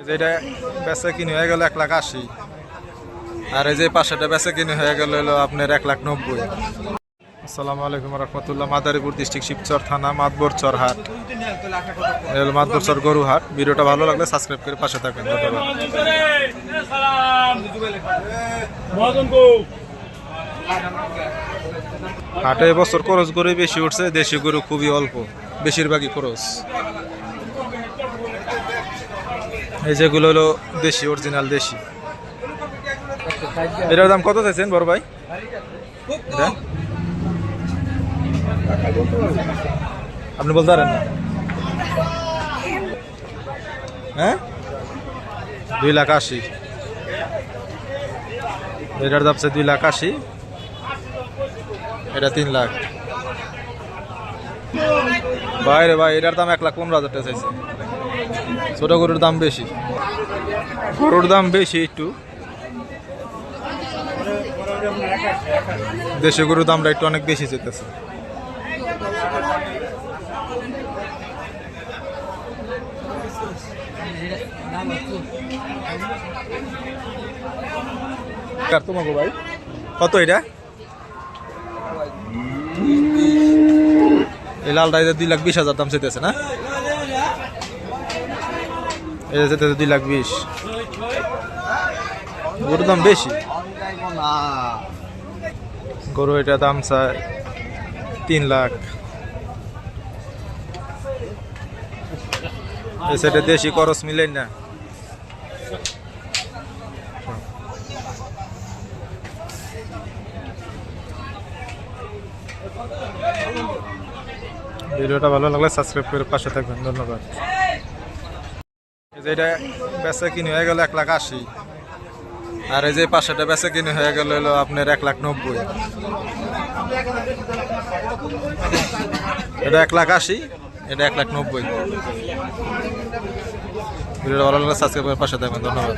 যেটা বেচা কিনে হয়ে গেল 1,80,000, আর এই যে পাশেটা বেচা কিনে হয়ে গেল হলো আপনার 1,90,000। আসসালামু আলাইকুম রহমতুল্লাহ। মাদারীপুর ডিস্ট্রিক্ট শিবচর থানা মাতবরচর হাট, মাতবরচর গরু হাট। ভিডিওটা ভালো লাগলে সাবস্ক্রাইব করে পাশে থাকবেন। ধন্যবাদ। হাটে এবছর খরচ গরু বেশি উঠছে, দেশি গরু খুবই অল্প, বেশিরভাগই খরচ। এই যেগুলো হলো দেশি, অরিজিনাল দেশি। এটার দাম কত চাইছেন বড় ভাই? আপনি বলতে পারেন না? হ্যাঁ, 2,80,000। এটার দাম 2,80,000, এটা 3 লাখ। ভাই রে ভাই, এটার দাম 1,15,000 টাকা চাইছে। ছোট গরুর দাম বেশি, গরুর দাম বেশি একটু। দেশি গরুর দামটা একটু অনেক বেশি যেতেছে। তোমাকে ভাই কত এটা? এই লালটা 2,20,000 দাম চেতেছে না? এটা যেতে 2,20,000। গরুর দাম বেশি। গরু এটা দাম চায় 3 লাখ। সেটা দেশি খরচ মিলেন না। ভিডিওটা ভালো লাগলে সাবস্ক্রাইব করে পাশে থাকবেন। ধন্যবাদ। যেটা বেচা কিনে হয়ে গেল 1,80,000, আর এই যে পাশেটা বেচা কিনে হয়ে গেল হলো আপনার 1,90,000। এটা 1,80,000, এটা 1,90,000। ভিডিওটা ভালো লাগলে সাবস্ক্রাইব করে পাশে থাকবেন। ধন্যবাদ।